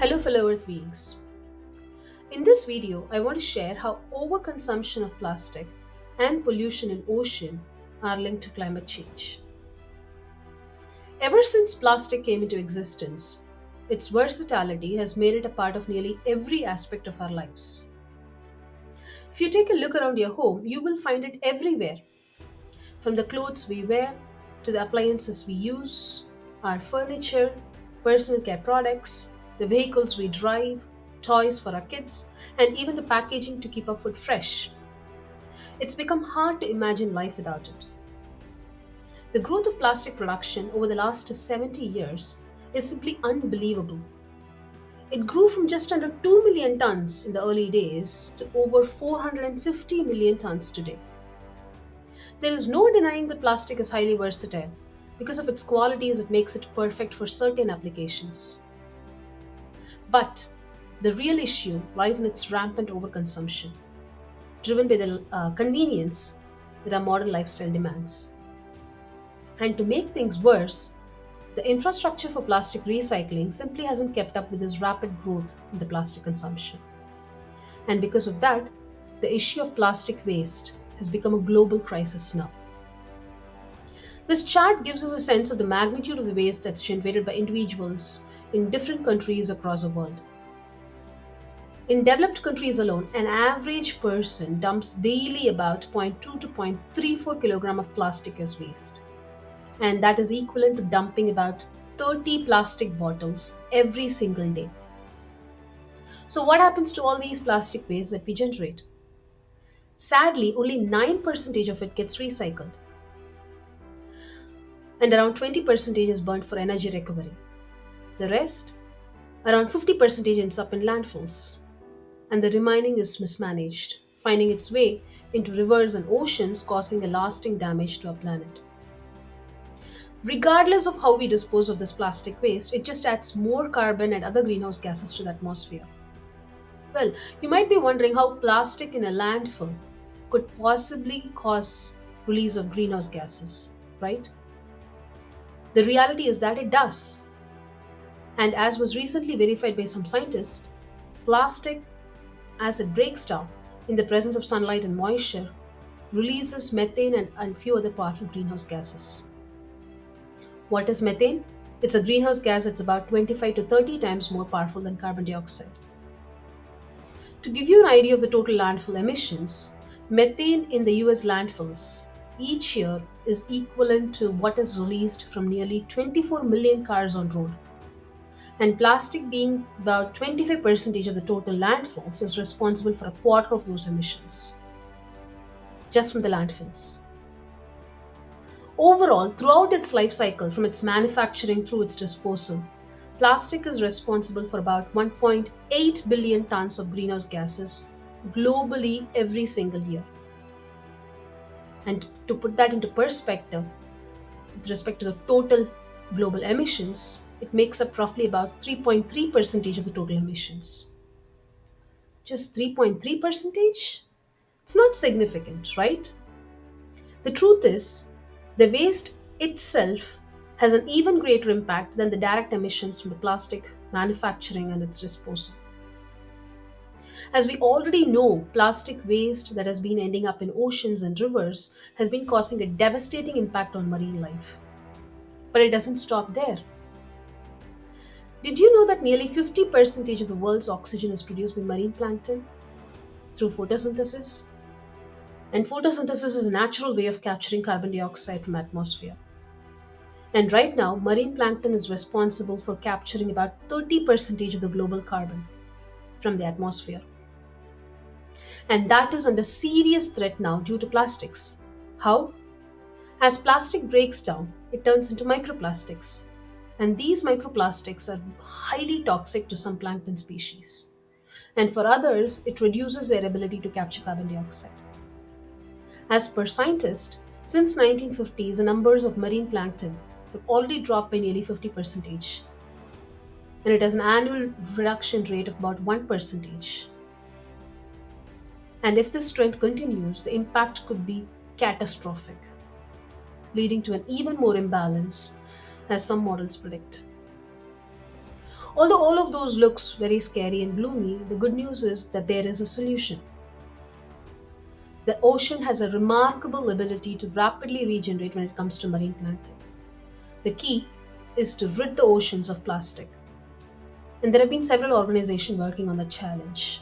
Hello, fellow Earth beings. In this video, I want to share how overconsumption of plastic and pollution in ocean are linked to climate change. Ever since plastic came into existence, its versatility has made it a part of nearly every aspect of our lives. If you take a look around your home, you will find it everywhere, from the clothes we wear to the appliances we use, our furniture, personal care products, the vehicles we drive, toys for our kids, and even the packaging to keep our food fresh. It's become hard to imagine life without it. The growth of plastic production over the last 70 years is simply unbelievable. It grew from just under 2 million tons in the early days to over 450 million tons today. There is no denying that plastic is highly versatile. Because of its qualities, it makes it perfect for certain applications. But the real issue lies in its rampant overconsumption, driven by the convenience that our modern lifestyle demands. And to make things worse, the infrastructure for plastic recycling simply hasn't kept up with this rapid growth in the plastic consumption. And because of that, the issue of plastic waste has become a global crisis now. This chart gives us a sense of the magnitude of the waste that's generated by individuals in different countries across the world. In developed countries alone, an average person dumps daily about zero point 0.2 to 0.34 kilogram of plastic as waste. And that is equivalent to dumping about 30 plastic bottles every single day. So, what happens to all these plastic waste that we generate? Sadly, only 9% of it gets recycled, and around 20% is burnt for energy recovery. The rest, around 50%, ends up in landfills, and the remaining is mismanaged, finding its way into rivers and oceans, causing a lasting damage to our planet. Regardless of how we dispose of this plastic waste, it just adds more carbon and other greenhouse gases to the atmosphere. Well, you might be wondering how plastic in a landfill could possibly cause release of greenhouse gases, right? The reality is that it does. And as was recently verified by some scientists, plastic, as it breaks down in the presence of sunlight and moisture, releases methane and few other powerful greenhouse gases. What is methane? It's a greenhouse gas that's about 25 to 30 times more powerful than carbon dioxide. To give you an idea of the total landfill emissions, methane in the US landfills each year is equivalent to what is released from nearly 24 million cars on road. And plastic being about 25% of the total landfills is responsible for a quarter of those emissions, just from the landfills. Overall, throughout its life cycle, from its manufacturing through its disposal, plastic is responsible for about 1.8 billion tons of greenhouse gases globally every single year. And to put that into perspective, with respect to the total global emissions, it makes up roughly about 3.3% of the total emissions. Just 3.3%? It's not significant, right? The truth is, the waste itself has an even greater impact than the direct emissions from the plastic manufacturing and its disposal. As we already know, plastic waste that has been ending up in oceans and rivers has been causing a devastating impact on marine life. But it doesn't stop there. Did you know that nearly 50% of the world's oxygen is produced by marine plankton through photosynthesis? And photosynthesis is a natural way of capturing carbon dioxide from atmosphere. And right now, marine plankton is responsible for capturing about 30% of the global carbon from the atmosphere. And that is under serious threat now due to plastics. How? As plastic breaks down, it turns into microplastics. And these microplastics are highly toxic to some plankton species. And for others, it reduces their ability to capture carbon dioxide. As per scientists, since 1950s, the numbers of marine plankton have already dropped by nearly 50%, and it has an annual reduction rate of about 1%. And if this trend continues, the impact could be catastrophic, leading to an even more imbalance, as some models predict. Although all of those looks very scary and gloomy, the good news is that there is a solution. The ocean has a remarkable ability to rapidly regenerate when it comes to marine plankton. The key is to rid the oceans of plastic. And there have been several organizations working on the challenge.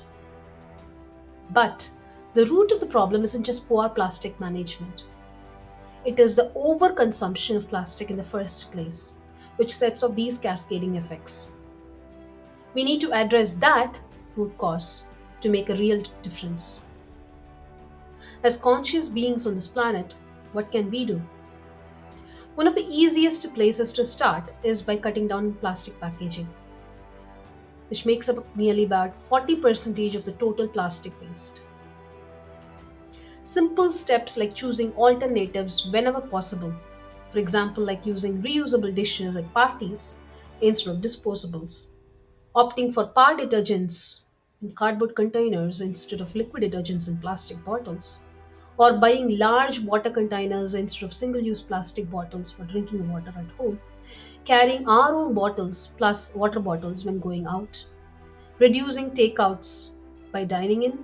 But the root of the problem isn't just poor plastic management. It is the overconsumption of plastic in the first place, which sets off these cascading effects. We need to address that root cause to make a real difference. As conscious beings on this planet, what can we do? One of the easiest places to start is by cutting down plastic packaging, which makes up nearly about 40% of the total plastic waste. Simple steps like choosing alternatives whenever possible, for example, like using reusable dishes at parties instead of disposables, opting for par detergents in cardboard containers instead of liquid detergents in plastic bottles, or buying large water containers instead of single use plastic bottles for drinking water at home, carrying our own bottles plus water bottles when going out, reducing takeouts by dining in,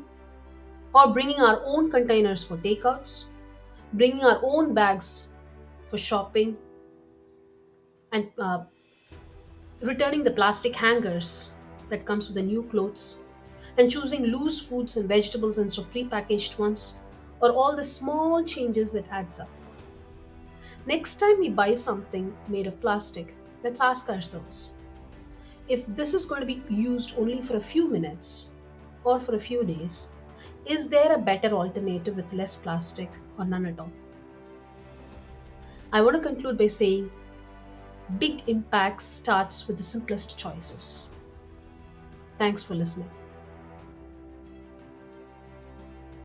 or bringing our own containers for takeouts, bringing our own bags for shopping, and returning the plastic hangers that comes with the new clothes, and choosing loose fruits and vegetables instead of pre-packaged ones, or all the small changes that adds up. Next time we buy something made of plastic, let's ask ourselves, if this is going to be used only for a few minutes or for a few days, is there a better alternative with less plastic or none at all? I want to conclude by saying big impact starts with the simplest choices. Thanks for listening.